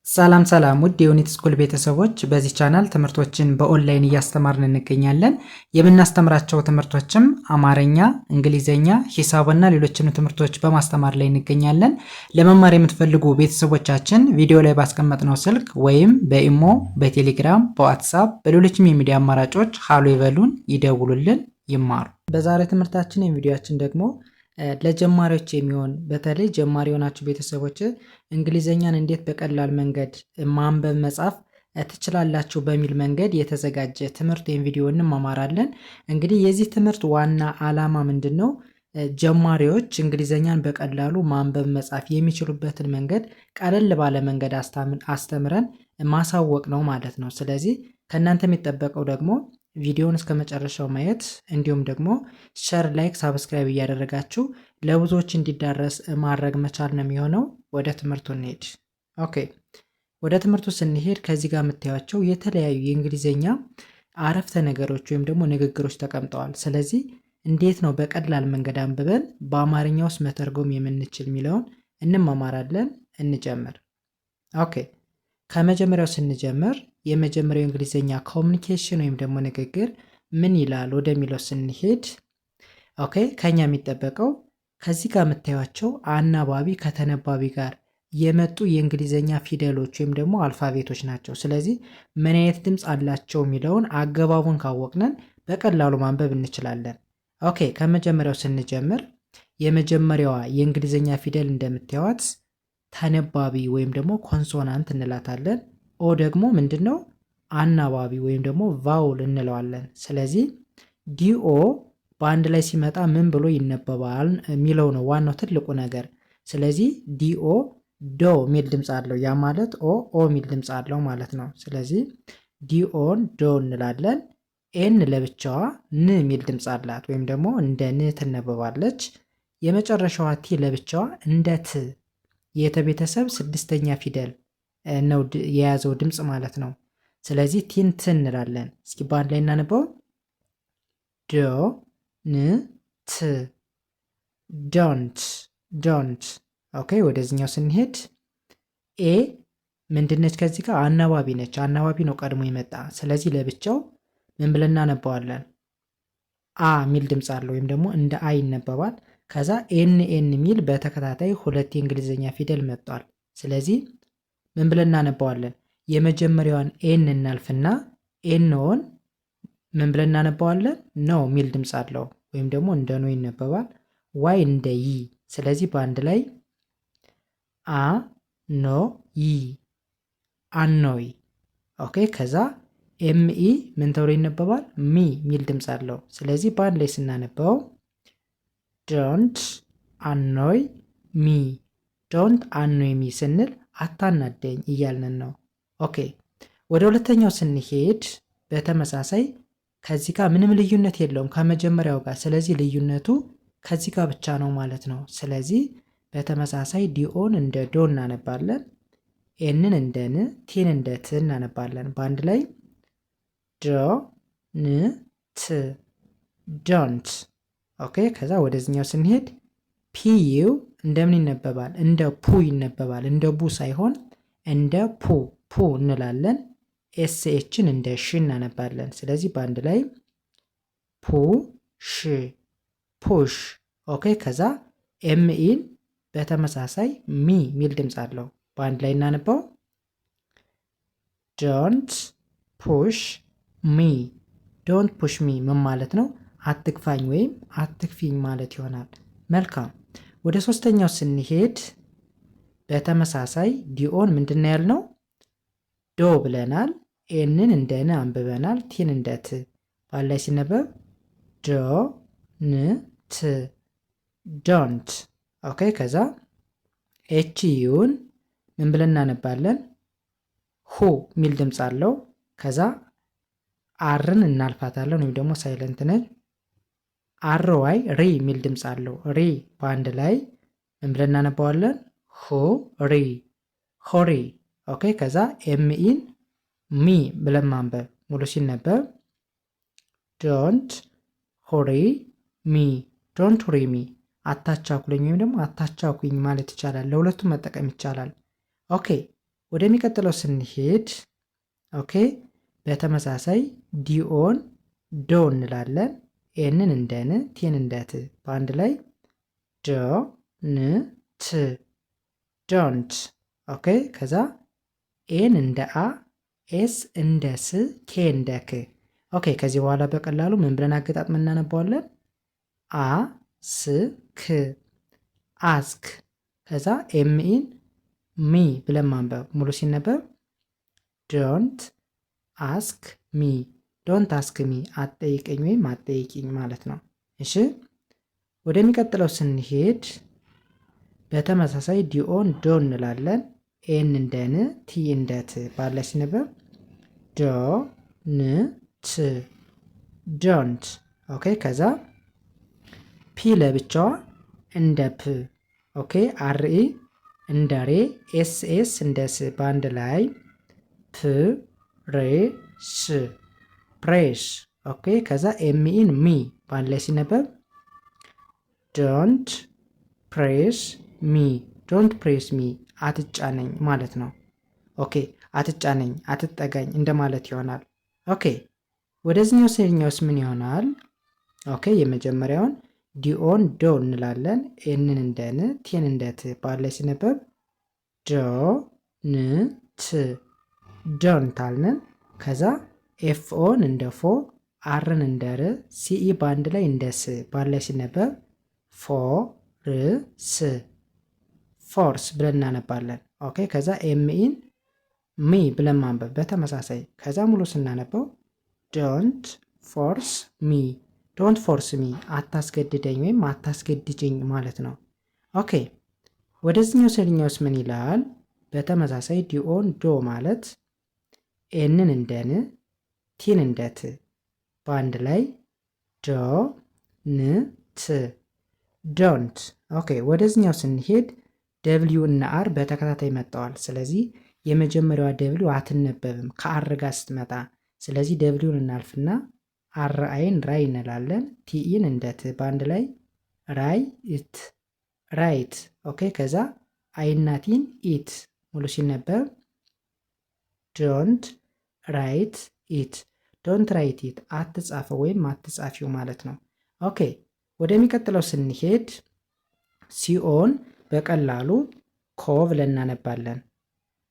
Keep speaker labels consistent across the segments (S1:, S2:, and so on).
S1: ሰላም ሰላም ውድ የዩኒት ስኩል ቤተሰቦች በዚህ ቻናል ትምህርቶችን በኦንላይን እያስተማርን እንገኛለን። የምናስተምራቸው ትምህርቶችም አማርኛ፣ እንግሊዘኛ፣ ሂሳብና ሌሎችንም ትምህርቶች በማስተማር ላይ እንገኛለን። ለመማር የምትፈልጉ ቤተሰቦቻችን ቪዲዮ ላይ ባስቀመጥነው ስልክ ወይም በኢሞ፣ በቴሌግራም፣ በዋትሳፕ በሌሎችም የሚዲያ አማራጮች ሃሎ ይበሉን፣ ይደውሉልን፣ ይማሩ። በዛሬ ትምህርታችን የቪዲዮአችን ደግሞ ለጀማሪዎች የሚሆን በተለይ ጀማሪ የሆናችሁ ቤተሰቦች እንግሊዘኛን እንዴት በቀላል መንገድ ማንበብ መጻፍ ትችላላችሁ በሚል መንገድ የተዘጋጀ ትምህርት ወይም ቪዲዮ እንማማራለን። እንግዲህ የዚህ ትምህርት ዋና ዓላማ ምንድነው? ጀማሪዎች እንግሊዘኛን በቀላሉ ማንበብ መጻፍ የሚችሉበትን መንገድ ቀለል ባለ መንገድ አስተምረን ማሳወቅ ነው ማለት ነው። ስለዚህ ከእናንተ የሚጠበቀው ደግሞ ቪዲዮውን እስከ መጨረሻው ማየት እንዲሁም ደግሞ ሼር፣ ላይክ፣ ሳብስክራይብ እያደረጋችሁ ለብዙዎች እንዲዳረስ ማድረግ መቻል ነው የሚሆነው። ወደ ትምህርቱ እንሄድ። ኦኬ፣ ወደ ትምህርቱ ስንሄድ ከዚህ ጋር የምታዩቸው የተለያዩ የእንግሊዘኛ አረፍተ ነገሮች ወይም ደግሞ ንግግሮች ተቀምጠዋል። ስለዚህ እንዴት ነው በቀላል መንገድ አንብበን በአማርኛ ውስጥ መተርጎም የምንችል የሚለውን እንማማራለን። እንጀምር። ኦኬ፣ ከመጀመሪያው ስንጀምር የመጀመሪያው እንግሊዘኛ ኮሚኒኬሽን ወይም ደግሞ ንግግር ምን ይላል ወደሚለው ስንሄድ ኦኬ፣ ከኛ የሚጠበቀው ከዚህ ጋር የምታዩቸው አናባቢ ከተነባቢ ጋር የመጡ የእንግሊዘኛ ፊደሎች ወይም ደግሞ አልፋቤቶች ናቸው። ስለዚህ ምን አይነት ድምፅ አላቸው የሚለውን አገባቡን ካወቅነን በቀላሉ ማንበብ እንችላለን። ኦኬ፣ ከመጀመሪያው ስንጀምር የመጀመሪያዋ የእንግሊዘኛ ፊደል እንደምታዩት ተነባቢ ወይም ደግሞ ኮንሶናንት እንላታለን። ኦ ደግሞ ምንድነው? አናባቢ ወይም ደግሞ ቫውል እንለዋለን። ስለዚህ ዲኦ በአንድ ላይ ሲመጣ ምን ብሎ ይነበባል የሚለው ነው ዋናው ትልቁ ነገር። ስለዚህ ዲኦ ዶ ሚል ድምፅ አለው። ያ ማለት ኦ ሚል ድምፅ አለው ማለት ነው። ስለዚህ ዲኦን ዶ እንላለን። ኤን ለብቻዋ ን ሚል ድምፅ አላት ወይም ደግሞ እንደ ን ትነበባለች። የመጨረሻዋ ቲ ለብቻዋ እንደ ት የተቤተሰብ ስድስተኛ ፊደል ነው የያዘው ድምፅ ማለት ነው። ስለዚህ ቲንት እንላለን። እስኪ በአንድ ላይ እናነበው። ዶ ን ት ዶንት ዶንት። ኦኬ፣ ወደዚህኛው ስንሄድ ኤ ምንድነች? ከዚህ ጋር አናባቢ ነች። አናባቢ ነው ቀድሞ የመጣ። ስለዚህ ለብቻው ምን ብለን እናነባዋለን? አ ሚል ድምፅ አለው ወይም ደግሞ እንደ አ ይነበባል። ከዛ ኤን ሚል በተከታታይ ሁለት የእንግሊዝኛ ፊደል መጥቷል። ስለዚህ ምን ብለን እናነባዋለን? የመጀመሪያዋን ኤን እናልፍና ኤንኦን ምን ብለን እናነባዋለን? ኖ ሚል ድምፅ አለው ወይም ደግሞ እንደ ኖ ይነበባል። ዋይ እንደ ይ። ስለዚህ በአንድ ላይ አ ኖ ይ አኖይ። ኦኬ፣ ከዛ ኤምኢ ምን ተብሎ ይነበባል? ሚ ሚል ድምፅ አለው። ስለዚህ በአንድ ላይ ስናነበው ዶንት አኖይ ሚ። ዶንት አኖይ ሚ ስንል አታናደኝ እያልን ነው። ኦኬ፣ ወደ ሁለተኛው ስንሄድ በተመሳሳይ ከዚህ ጋር ምንም ልዩነት የለውም ከመጀመሪያው ጋር። ስለዚህ ልዩነቱ ከዚህ ጋር ብቻ ነው ማለት ነው። ስለዚህ በተመሳሳይ ዲኦን እንደ ዶ እናነባለን፣ ኤንን እንደ ን፣ ቲን እንደ ት እናነባለን። በአንድ ላይ ዶ ን ት ዶንት። ኦኬ፣ ከዛ ወደዚህኛው ስንሄድ ፒዩ እንደምን ይነበባል? እንደ ፑ ይነበባል። እንደ ቡ ሳይሆን እንደ ፑ እንላለን። ኤስኤችን እንደ ሽ እናነባለን። ስለዚህ በአንድ ላይ ፑ ሽ ፑሽ። ኦኬ፣ ከዛ ኤምኢን በተመሳሳይ ሚ ሚል ድምፅ አለው። በአንድ ላይ እናነባው ዶንት ፑሽ ሚ። ዶንት ፑሽ ሚ ምን ማለት ነው? አትግፋኝ ወይም አትግፊኝ ማለት ይሆናል። መልካም፣ ወደ ሶስተኛው ስንሄድ በተመሳሳይ ዲኦን ምንድነው ያልነው? ዶ ብለናል። ኤንን እንደ ን አንብበናል። ቲን እንደ ት። ባል ላይ ሲነበብ ዶ ን ት ዶንት። ኦኬ፣ ከዛ ኤች ዩን ምን ብለን እናነባለን? ሁ ሚል ድምፅ አለው። ከዛ አርን እናልፋታለን ወይም ደግሞ ሳይለንት ነች። አር ዋይ ሪ ሚል ድምፅ አለው። ሪ በአንድ ላይ ምን ብለን እናነባዋለን? ሁ ሪ ሆሪ። ኦኬ፣ ከዛ ኤምኢን ሚ ብለን ማንበብ ሙሉ ሲነበብ ዶንት ሆሪ ሚ ዶንት ሆሪ ሚ። አታቻኩለኝ ወይም ደግሞ አታቻኩኝ ማለት ይቻላል። ለሁለቱም መጠቀም ይቻላል። ኦኬ፣ ወደሚቀጥለው ስንሄድ ኦኬ በተመሳሳይ ዲኦን ዶ እንላለን። ኤንን እንደ ን ቲን እንደ ት በአንድ ላይ ዶ ን ት ዶንት። ኦኬ ከዛ ኤን እንደ አ ኤስ እንደ ስ ኬ እንደ ክ። ኦኬ ከዚህ በኋላ በቀላሉ ምን ብለን አገጣጥመን እናነባዋለን? አ ስ ክ አስክ። ከዛ ኤምኢን ሚ ብለን ማንበብ ሙሉ ሲነበብ ዶንት አስክ ሚ ዶንት አስክ ሚ አትጠይቀኝ ወይም አትጠይቂኝ ማለት ነው። እሺ ወደሚቀጥለው ስንሄድ በተመሳሳይ ዲኦን ዶ እንላለን። ኤን እንደ ን ቲ እንደ ት ባለ ሲነበብ ዶ ን ት ዶንት። ኦኬ ከዛ ፒ ለብቻዋ እንደ ፕ። ኦኬ አርኢ እንደ ሬ ኤስኤስ እንደ ስ በአንድ ላይ ፕ ሬ ስ ፕሬስ። ኦኬ ከዛ ኤምኢን ሚ በአንድ ላይ ሲነበብ ዶንት ፕሬስ ሚ ዶንት ፕሬስ ሚ አትጫነኝ ማለት ነው። ኦኬ አትጫነኝ አትጠጋኝ እንደማለት ይሆናል። ኦኬ ወደዚህኛው ስኛውስ ምን ይሆናል? ኦኬ የመጀመሪያውን ዲኦን ዶ እንላለን። ኤንን እንደ ን ቲን እንደ ት ባለ ሲነበብ ዶ ን ት ዶንት አልንን። ከዛ ኤፍኦን እንደ ፎ አርን እንደ ር ሲኢ በአንድ ላይ እንደ ስ ባለ ሲነበብ ፎ ር ስ ፎርስ ብለን እናነባለን። ኦኬ ከዛ ኤምኢን ሚ ብለን ማንበብ በተመሳሳይ ከዛ ሙሉ ስናነበው ዶንት ፎርስ ሚ ዶንት ፎርስ ሚ አታስገድደኝ ወይም አታስገድጅኝ ማለት ነው። ኦኬ ወደዚህኛው ስልኛውስ ምን ይላል? በተመሳሳይ ዲኦን ዶ ማለት ኤንን እንደ ን ቲን እንደ ት በአንድ ላይ ዶ ን ት ዶንት። ኦኬ ወደዚህኛው ስንሄድ ደብሊው እና አር በተከታታይ መጥተዋል። ስለዚህ የመጀመሪያዋ ደብሊው አትነበብም ከአር ጋር ስትመጣ። ስለዚህ ደብሊውን እናልፍና አር አይን ራይ እንላለን። ቲኢን እንደ ት በአንድ ላይ ራይ ኢት ራይት። ኦኬ ከዛ አይናቲን ኢት ሙሉ ሲነበብ ዶንት ራይት ኢት ዶንት ራይት ኢት አትጻፈው ወይም አትጻፊው ማለት ነው። ኦኬ ወደሚቀጥለው ስንሄድ ሲኦን በቀላሉ ኮ ብለን እናነባለን።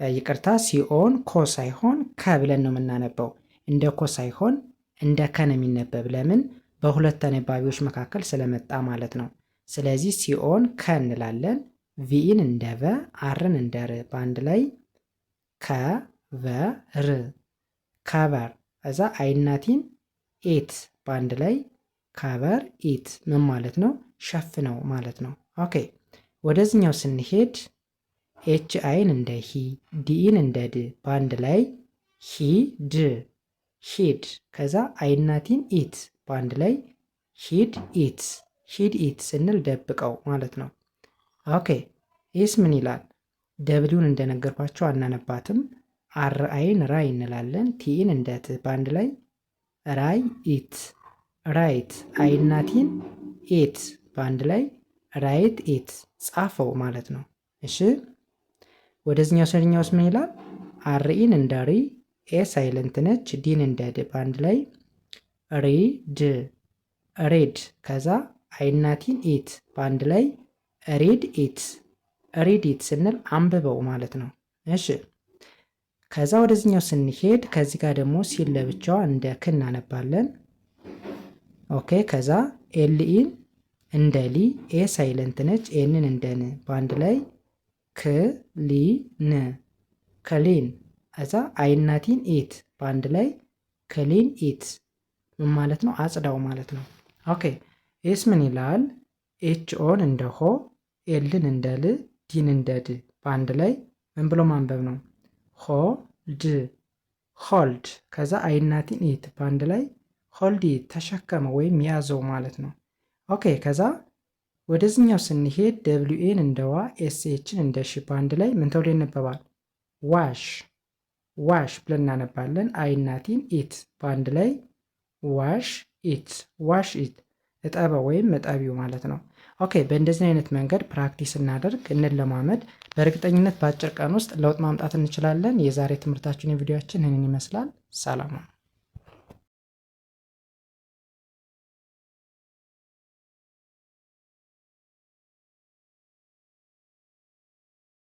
S1: ይቅርታ ሲኦን ኮ ሳይሆን ከ ብለን ነው የምናነበው። እንደ ኮ ሳይሆን እንደ ከ ነው የሚነበብ። ለምን? በሁለት ተነባቢዎች መካከል ስለመጣ ማለት ነው። ስለዚህ ሲኦን ከ እንላለን። ቪኢን እንደ ቨ አርን እንደ ር በአንድ ላይ ከቨር ከቨር። እዛ አይናቲን ኤት በአንድ ላይ ከቨር ኢት ምን ማለት ነው? ሸፍነው ማለት ነው። ኦኬ ወደዚህኛው ስንሄድ ኤች አይን እንደ ሂ ዲኢን እንደ ድ በአንድ ላይ ሂ ድ ሂድ። ከዛ አይናቲን ኢት በአንድ ላይ ሂድ ኢት ሂድ ኢት ስንል ደብቀው ማለት ነው። ኦኬ ይህስ ምን ይላል? ደብሊውን እንደነገርኳቸው አናነባትም። አር አይን ራይ እንላለን። ቲኢን እንደ ት በአንድ ላይ ራይ ኢት ራይት። አይናቲን ኢት በአንድ ላይ ራይት ኢት ጻፈው ማለት ነው። እሺ ወደዚህኛው ሰድኛውስ ምን ይላል? አርኢን እንደ ሪ ኤ ሳይለንት ነች። ዲን እንደ ድ በአንድ ላይ ሪድ ሬድ። ከዛ አይናቲን ኢት በአንድ ላይ ሪድ ኢት ሪድ ኢት ስንል አንብበው ማለት ነው። እሺ ከዛ ወደዚህኛው ስንሄድ ከዚህ ጋር ደግሞ ሲል ለብቻዋ እንደ ክ እናነባለን። ኦኬ ከዛ ኤልኢን እንደ ሊ ኤ ሳይለንት ነች። ኤንን እንደ ን በአንድ ላይ ክሊን ክሊን። እዛ አይናቲን ኢት በአንድ ላይ ክሊን ኢት ምን ማለት ነው? አጽዳው ማለት ነው። ኦኬ ኤስ ምን ይላል? ኤች ኦን እንደ ሆ ኤልን እንደ ል ዲን እንደ ድ በአንድ ላይ ምን ብሎ ማንበብ ነው? ሆልድ ሆልድ። ከዛ አይናቲን ኢት በአንድ ላይ ሆልድ ኢት ተሸከመ ወይም ያዘው ማለት ነው። ኦኬ ከዛ ወደዚህኛው ስንሄድ ደብሊውኤን እንደ ዋ ኤስኤችን እንደ ሽ በአንድ ላይ ምን ተብሎ ይነበባል? ዋሽ ዋሽ ብለን እናነባለን። አይናቲን ኢት በአንድ ላይ ዋሽ ኢት ዋሽ ኢት። እጠበው ወይም እጠቢው ማለት ነው። ኦኬ በእንደዚህ አይነት መንገድ ፕራክቲስ እናደርግ፣ እንለማመድ። በእርግጠኝነት በአጭር ቀን ውስጥ ለውጥ ማምጣት እንችላለን። የዛሬ ትምህርታችን የቪዲዮችን ይህንን ይመስላል። ሰላም።